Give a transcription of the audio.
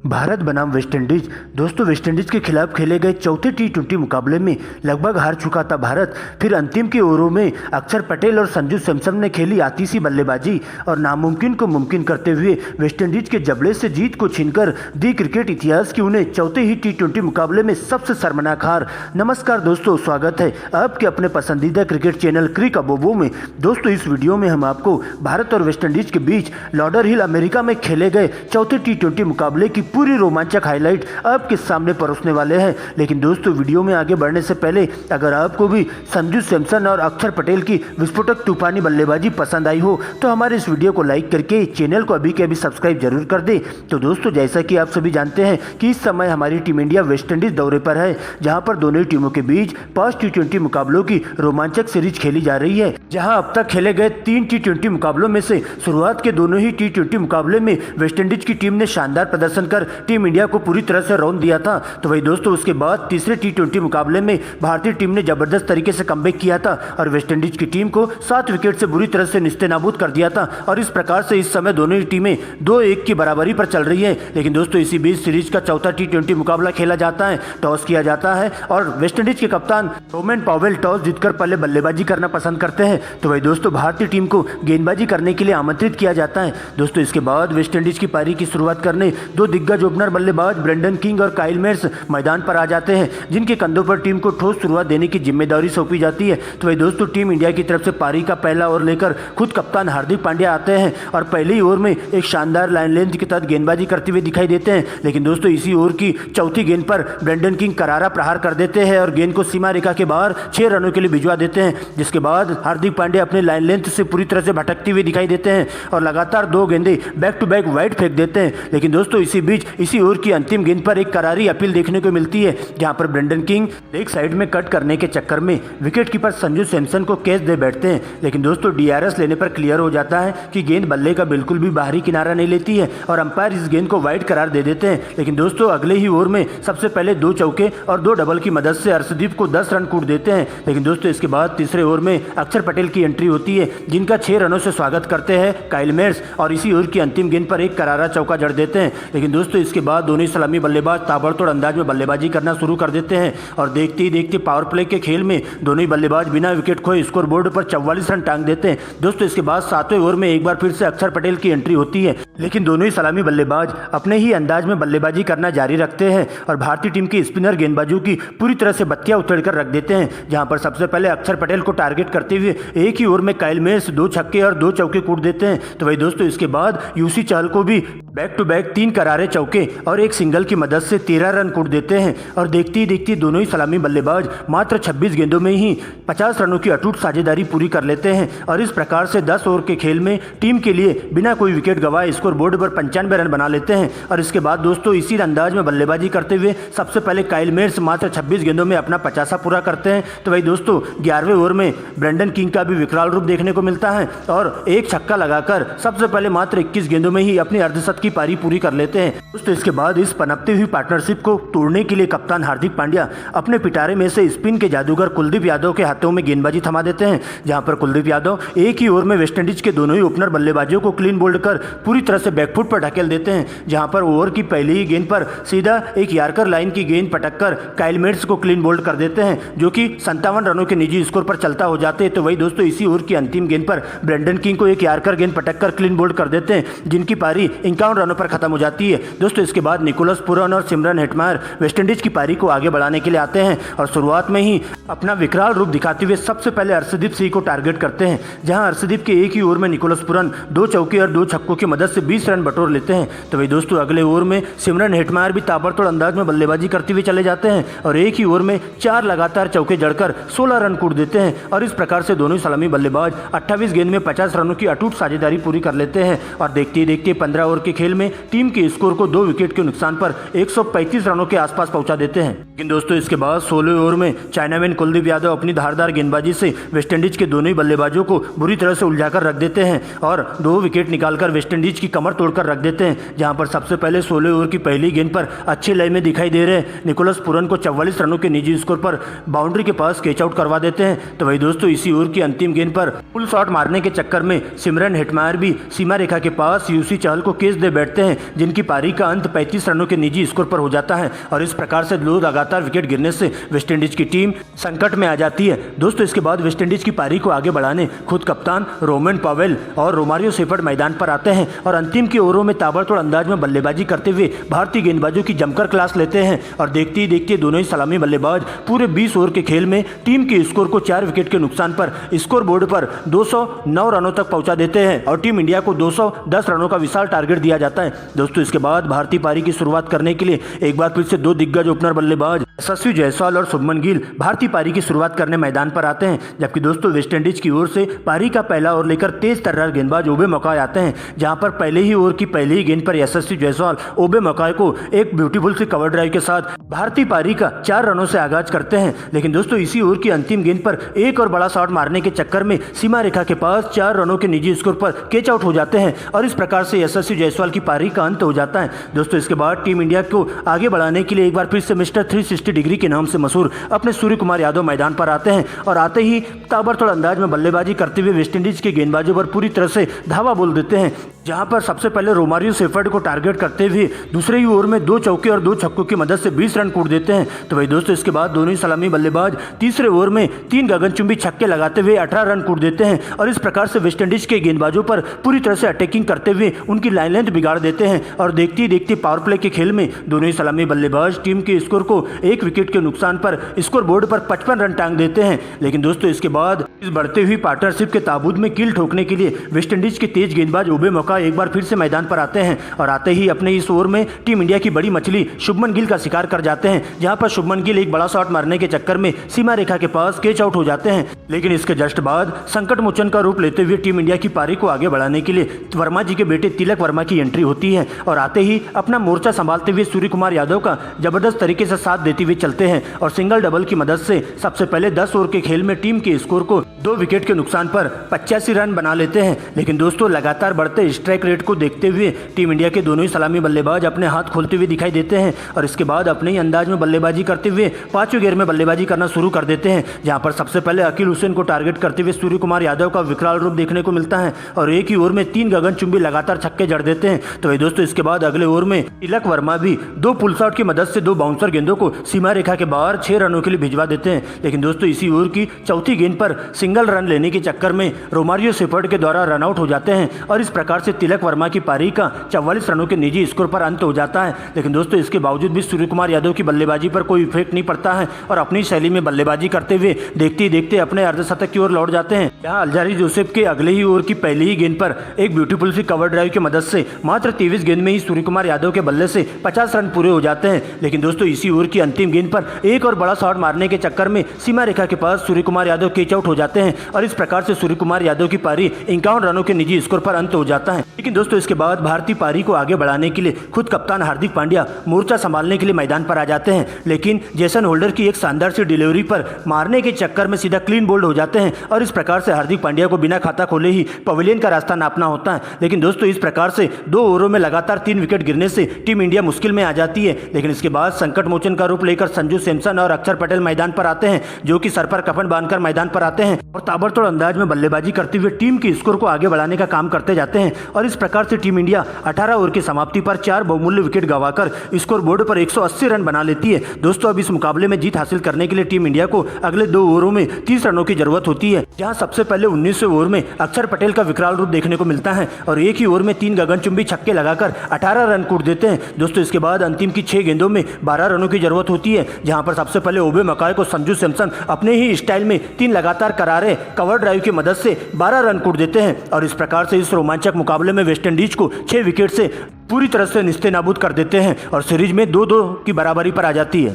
भारत बनाम वेस्टइंडीज। दोस्तों, वेस्टइंडीज के खिलाफ खेले गए चौथे टी20 मुकाबले में लगभग हार चुका था भारत। फिर अंतिम के ओवरों में अक्षर पटेल और संजू सैमसन ने खेली आतिशी बल्लेबाजी और नामुमकिन को मुमकिन करते हुए वेस्टइंडीज के जबड़े से जीत को छीनकर दी क्रिकेट इतिहास की उन्हें चौथे ही टी20 मुकाबले में सबसे शर्मनाक हार। नमस्कार दोस्तों, स्वागत है आपके अपने पसंदीदा क्रिकेट चैनल क्रिक अबोबो में। दोस्तों, इस वीडियो में हम आपको भारत और वेस्टइंडीज के बीच लॉडरहिल अमेरिका में खेले गए चौथे टी20 मुकाबले की पूरी रोमांचक हाईलाइट आपके सामने परोसने वाले हैं। लेकिन दोस्तों, वीडियो में आगे बढ़ने से पहले अगर आपको भी संजू सैमसन और अक्षर पटेल की विस्फोटक तूफानी बल्लेबाजी पसंद आई हो तो हमारे इस वीडियो को लाइक करके चैनल को अभी के अभी सब्सक्राइब जरूर कर दे। तो दोस्तों, जैसा कि आप सभी जानते हैं कि इस समय हमारी टीम इंडिया वेस्टइंडीज दौरे पर है, जहां पर दोनों ही टीमों के बीच 5 टी20 मुकाबलों की रोमांचक सीरीज खेली जा रही है। जहां अब तक खेले गए 3 टी20 मुकाबलों में से शुरुआत के दोनों ही टी20 मुकाबले में वेस्टइंडीज की टीम ने शानदार प्रदर्शन कर टीम इंडिया को पूरी तरह से रौंद दिया था। तो वही दोस्तों, उसके बाद तीसरे टी20 मुकाबले में भारतीय टीम ने जबरदस्त तरीके से कमबैक किया था और वेस्टइंडीज की टीम को 7 विकेट से बुरी तरह से निस्तेनाबूद कर दिया था। और इस प्रकार से इस समय दोनों ही टीमें 2-1 की बराबरी पर चल रही है। लेकिन दोस्तों, इसी बीच सीरीज का चौथा टी20 मुकाबला खेला जाता है। टॉस किया जाता है और वेस्टइंडीज के कप्तान रोमेन पॉवेल टॉस जीतकर पहले बल्लेबाजी करना पसंद करते हैं। तो वही दोस्तों, भारतीय टीम को गेंदबाजी करने के लिए आमंत्रित किया जाता है। दोस्तों, इसके बाद वेस्टइंडीज की पारी की शुरुआत करने 2 दिग्गज ओपनर बल्लेबाज ब्रेंडन किंग और काइल मेयर्स मैदान पर आ जाते हैं, जिनके कंधों पर टीम को ठोस शुरुआत देने की जिम्मेदारी सौंपी जाती है। तो वही दोस्तों, टीम इंडिया की तरफ से पारी का पहला ओवर लेकर खुद कप्तान हार्दिक पांड्या आते हैं और पहले ही ओवर में एक शानदार लाइन लेंथ के तहत गेंदबाजी करते हुए दिखाई देते हैं। लेकिन दोस्तों, इसी ओवर की चौथी गेंद पर ब्रेंडन किंग करारा प्रहार कर देते हैं और गेंद को सीमा रेखा के बाहर 6 रनों के लिए भिजवा देते हैं। जिसके बाद हार्दिक पांड्या अपने लाइन लेंथ से पूरी तरह से भटकते हुए दिखाई देते हैं और लगातार 2 गेंदें बैक टू बैक वाइड फेंक देते हैं। लेकिन दोस्तों, इसी बीच इसी ओवर की अंतिम गेंद पर एक करारी अपील देखने को मिलती है, जहां पर ब्रेंडन किंग लेग साइड में कट करने के चक्कर में विकेट कीपर संजू सैमसन को कैच दे बैठते हैं। लेकिन दोस्तों, डीआरएस लेने पर क्लियर हो जाता है कि गेंद बल्ले का बिल्कुल भी बाहरी किनारा नहीं लेती है और अंपायर इस गेंद को वाइड करार दे देते हैं। लेकिन दोस्तों, अगले ही ओवर में सबसे पहले 2 चौके और 2 डबल की मदद से अर्शदीप को 10 रन कूट देते हैं। लेकिन दोस्तों, इसके बाद तीसरे ओवर में अक्षर पटेल की एंट्री होती है, जिनका 6 रनों से स्वागत करते हैं काइल मेयर्स और इसी ओवर की अंतिम गेंद पर एक करारा चौका जड़ देते हैं। लेकिन दोस्तों, इसके बाद दोनों ही सलामी बल्लेबाज ताबड़तोड़ अंदाज में बल्लेबाजी करना शुरू कर देते हैं और देखते ही देखते पावर प्ले के खेल में दोनों ही बल्लेबाज बिना विकेट खोए स्कोर बोर्ड पर 44 रन टांग देते हैं। दोस्तों, इसके बाद 7वें ओवर में एक बार फिर से अक्षर पटेल की एंट्री होती है, लेकिन दोनों ही सलामी बल्लेबाज अपने ही अंदाज में बल्लेबाजी करना जारी रखते हैं और भारतीय टीम के स्पिनर गेंदबाजों की पूरी तरह से बत्तियां उछेड़कर रख देते हैं। जहां पर सबसे पहले अक्षर पटेल को टारगेट करते हुए एक ही ओवर में काइल मेयर्स 2 छक्के और 2 चौके कूट देते हैं। तो वही दोस्तों, इसके बाद यूसी चहल को भी बैक टू बैक 3 करारे चौके और एक सिंगल की मदद से 13 रन कूट देते हैं और देखती ही देखती दोनों ही सलामी बल्लेबाज मात्र 26 गेंदों में ही 50 रनों की अटूट साझेदारी पूरी कर लेते हैं और इस प्रकार से 10 ओवर के खेल में टीम के लिए बिना कोई विकेट गंवाए स्कोर बोर्ड पर 95 रन बना लेते हैं। और इसके बाद दोस्तों, इसी अंदाज में बल्लेबाजी करते हुए सबसे पहले काइल मेयर्स मात्र 26 गेंदों में अपना 50 पूरा करते हैं। तो वही दोस्तों, 11वें ओवर में ब्रेंडन किंग का भी विकराल रूप देखने को मिलता है और एक छक्का लगाकर सबसे पहले मात्र 21 गेंदों में ही अपनी अर्धशत की पारी पूरी कर लेते हैं। दोस्तों, इसके बाद इस पनपती हुई पार्टनरशिप को तोड़ने के लिए कप्तान हार्दिक पांड्या अपने पिटारे में से स्पिन के जादूगर कुलदीप यादव के हाथों में गेंदबाजी थमा देते हैं। जहां पर कुलदीप यादव एक ही ओवर में वेस्टइंडीज के दोनों ही ओपनर बल्लेबाजों को क्लीन बोल्ड कर पूरी तरह से बैकफुट पर ढकेल देते हैं। जहां पर ओवर की पहली ही गेंद पर सीधा एक यार्कर लाइन की गेंद पटककर काइल मेयर्स को क्लीन बोल्ड कर देते हैं, जो कि 57 रनों के निजी स्कोर पर चलता हो जाते हैं। तो वही दोस्तों, इसी ओवर की अंतिम गेंद पर ब्रेंडन किंग को एक यार्कर गेंद पटककर क्लीन बोल्ड कर देते हैं, जिनकी पारी 51 रनों पर खत्म हो जाती है। दोस्तों, इसके बाद निकोलस पुरन और सिमरन हेटमायर वेस्टइंडीज की पारी को आगे बढ़ाने के लिए आते हैं और शुरुआत में ही अपना विकराल रूप दिखाते हुए सबसे पहले अर्शदीप सिंह को टारगेट करते हैं। जहां अर्शदीप के एक ही ओवर में निकोलस पुरन 2 चौके और 2 छक्कों की मदद से 20 रन बटोर लेते हैं। तो वही दोस्तों, अगले ओवर में सिमरन हेटमायर भी ताबड़तोड़ अंदाज में बल्लेबाजी करते हुए चले जाते हैं और एक ही ओवर में 4 लगातार चौके जड़कर 16 रन कूट देते हैं और इस प्रकार से दोनों ही सलामी बल्लेबाज 28 गेंद में 50 रनों की अटूट साझेदारी पूरी कर लेते हैं और देखते ही देखते 15 ओवर के खेल में टीम के स्कोर को 2 विकेट के नुकसान पर 135 रनों के आसपास पहुंचा देते हैं। लेकिन दोस्तों इसके बाद 16वें ओवर में चाइनामैन कुलदीप यादव अपनी धारदार गेंदबाजी से वेस्टइंडीज के दोनों ही बल्लेबाजों को बुरी तरह से उलझाकर रख देते हैं और 2 विकेट निकालकर वेस्टइंडीज की कमर तोड़कर रख देते हैं। जहां पर सबसे पहले 16वें ओवर की पहली गेंद पर अच्छे लय में दिखाई दे रहे निकोलस पूरन को 44 रनों के निजी स्कोर पर बाउंड्री के पास कैच आउट करवा देते हैं। तो वही दोस्तों इसी ओवर की अंतिम गेंद पर फुल शॉट मारने के चक्कर में सिमरन हेटमायर भी सीमा रेखा के पास यूसी चहल को कैच दे बैठते हैं, जिनकी पारी का अंत 35 रनों के निजी स्कोर पर हो जाता है और इस प्रकार से 2 लगातार विकेट गिरने से वेस्टइंडीज की टीम संकट में आ जाती है। दोस्तों इसके बाद वेस्टइंडीज की पारी को आगे बढ़ाने खुद कप्तान रोमन पॉवेल और रोमारियो शेफर्ड मैदान पर आते हैं और अंतिम के ओवरों में ताबड़तोड़ अंदाज में बल्लेबाजी करते हुए भारतीय गेंदबाजों की जमकर क्लास लेते हैं और देखते ही देखते दोनों ही सलामी बल्लेबाज पूरे 20 ओवर के खेल में टीम के स्कोर को 4 विकेट के नुकसान पर स्कोर बोर्ड पर 209 रनों तक पहुंचा देते हैं और टीम इंडिया को 210 रनों का विशाल टारगेट दिया जाता है। दोस्तों इसके बाद भारतीय पारी की शुरुआत करने के लिए एक बार फिर से 2 दिग्गज ओपनर बल्लेबाज यशस्वी जायसवाल और शुभमन गिल भारतीय पारी की शुरुआत करने मैदान पर आते हैं। जबकि दोस्तों वेस्टइंडीज की ओर से पारी का पहला ओवर लेकर तेज तर्रार गेंदबाज ओबे मकाई आते हैं, जहां पर पहले ही ओवर की पहली ही गेंद पर यशस्वी जायसवाल ओबे मकाई को एक ब्यूटीफुल सी कवर ड्राइव के साथ भारतीय पारी का 4 रनों से आगाज करते हैं। लेकिन दोस्तों इसी ओवर की अंतिम गेंद पर एक और बड़ा शॉट मारने के चक्कर में सीमा रेखा के पास 4 रनों के निजी स्कोर पर कैच आउट हो जाते हैं और इस प्रकार से यशस्वी जायसवाल की पारी का अंत हो जाता है। दोस्तों इसके बाद टीम इंडिया को आगे बढ़ाने के लिए एक बार फिर से मिस्टर 360 डिग्री के नाम से मशहूर अपने सूर्य कुमार यादव मैदान पर आते हैं और आते ही ताबड़तोड़ अंदाज में बल्लेबाजी करते हुए वेस्टइंडीज के गेंदबाजों पर पूरी तरह से धावा बोल देते हैं। जहां पर सबसे पहले रोमारियो शेफर्ड को टारगेट करते हुए दूसरे ही ओवर में 2 चौके और 2 छक्कों की मदद से 20 रन कूट देते हैं। तो वही दोस्तों इसके बाद दोनों ही सलामी बल्लेबाज तीसरे ओवर में 3 गगनचुंबी छक्के लगाते हुए 18 रन कूट देते हैं और इस प्रकार से वेस्टइंडीज के गेंदबाजों पर पूरी तरह से अटैकिंग करते हुए उनकी लाइन लेंथ बिगाड़ देते हैं और देखते ही देखते पावर प्ले के खेल में दोनों ही सलामी बल्लेबाज टीम के स्कोर को 1 विकेट के नुकसान पर स्कोर बोर्ड पर 55 रन टांग देते हैं। लेकिन दोस्तों इसके बाद इस बढ़ते हुई पार्टनरशिप के ताबूत में कील ठोकने के लिए वेस्टइंडीज के तेज गेंदबाज ओबे मकाई एक बार फिर से मैदान पर आते हैं और आते ही अपने इस ओवर में टीम इंडिया की बड़ी मछली शुभमन गिल का शिकार कर जाते हैं, जहां पर शुभमन गिल एक बड़ा शॉट मारने के चक्कर में सीमा रेखा के पास कैच आउट हो जाते हैं। लेकिन इसके जस्ट बाद संकट मोचन का रूप लेते हुए टीम इंडिया की पारी को आगे बढ़ाने के लिए वर्मा जी के बेटे तिलक वर्मा की एंट्री होती है और आते ही अपना मोर्चा संभालते हुए सूर्य कुमार यादव का जबरदस्त तरीके से साथ देते हुए चलते हैं और सिंगल डबल की मदद से सबसे पहले 10 ओवर के खेल में टीम के स्कोर को 2 विकेट के नुकसान पर 85 रन बना लेते हैं। लेकिन दोस्तों लगातार बढ़ते स्ट्राइक रेट को देखते हुए टीम इंडिया के दोनों ही सलामी बल्लेबाज अपने हाथ खोलते हुए दिखाई देते हैं और इसके बाद अपने ही अंदाज में बल्लेबाजी करते हुए 5वें गेयर में बल्लेबाजी करना शुरू कर देते हैं, जहां पर सबसे पहले अकील हुसैन को टारगेट करते हुए सूर्य कुमार यादव का विकराल रूप देखने को मिलता है और एक ही ओवर में 3 गगनचुंबी लगातार छक्के जड़ देते हैं। तो दोस्तों इसके बाद अगले ओवर में तिलक वर्मा भी 2 पुल शॉट की मदद से 2 बाउंसर गेंदों को सीमा रेखा के बाहर 6 रनों के लिए भिजवा देते हैं। लेकिन दोस्तों इसी ओवर की चौथी गेंद पर सिंगल रन लेने के चक्कर में रोमारियो शेफर्ड के द्वारा रन आउट हो जाते हैं और इस प्रकार से तिलक वर्मा की पारी का 44 रनों के निजी स्कोर पर अंत हो जाता है। लेकिन दोस्तों इसके बावजूद भी सूर्य कुमार यादव की बल्लेबाजी पर कोई इफेक्ट नहीं पड़ता है और अपनी शैली में बल्लेबाजी करते हुए देखते ही देखते अपने अर्धशतक की ओर लौट जाते हैं। यहाँ अल्जारी जोसेफ के अगले ही ओवर की पहली ही गेंद पर एक ब्यूटीफुल सी कवर ड्राइव की मदद से मात्र 23 गेंद में ही सूर्य कुमार यादव के बल्ले से 50 रन पूरे हो जाते हैं। लेकिन दोस्तों इसी ओवर की अंतिम गेंद पर एक और बड़ा शॉट मारने के चक्कर में सीमा रेखा के पास सूर्य कुमार यादव कैच आउट हो जाते हैं और इस प्रकार से सूर्य कुमार यादव की पारी 51 रनों के निजी स्कोर पर अंत हो जाता है। लेकिन दोस्तों इसके बाद भारतीय पारी को आगे बढ़ाने के लिए खुद कप्तान हार्दिक पांड्या मोर्चा संभालने के लिए मैदान पर आ जाते हैं, लेकिन जेसन होल्डर की एक शानदार सी डिलीवरी पर मारने के चक्कर में सीधा क्लीन बोल्ड हो जाते हैं और इस प्रकार से हार्दिक पांड्या को बिना खाता खोले ही पवेलियन का रास्ता नापना होता है। लेकिन दोस्तों इस प्रकार से 2 ओवरों में लगातार 3 विकेट गिरने से टीम इंडिया मुश्किल में आ जाती है। लेकिन इसके बाद संकट मोचन का रूप लेकर संजू सैमसन और अक्षर पटेल मैदान पर आते हैं, जो कि सर पर कफन बांधकर मैदान पर आते हैं और ताबड़तोड़ अंदाज में बल्लेबाजी करते हुए टीम के स्कोर को आगे बढ़ाने का काम करते जाते हैं और इस प्रकार से टीम इंडिया 18 ओवर की समाप्ति पर 4 बहुमूल्य विकेट गंवाकर स्कोर बोर्ड पर 180 रन बना लेती है। दोस्तों अब इस मुकाबले में जीत हासिल करने के लिए टीम इंडिया को अगले 2 ओवरों में 30 रनों की जरूरत होती है, जहां सबसे पहले 19वें ओवर में अक्षर पटेल का विकराल रूप देखने को मिलता है और एक ही ओवर में 3 गगनचुंबी छक्के लगाकर 18 रन कूट देते हैं। दोस्तों इसके बाद अंतिम की 6 गेंदों में 12 रनों की जरूरत होती है, जहां पर सबसे पहले ओबे मकाई को संजू सैमसन अपने ही स्टाइल में 3 लगातार करारे कवर ड्राइव की मदद से 12 रन कूट देते हैं और इस प्रकार से इस रोमांचक मुकाबले में वेस्टइंडीज को 6 विकेट से पूरी तरह से निस्ते नाबूद कर देते हैं और सीरीज में 2-2 की बराबरी पर आ जाती है।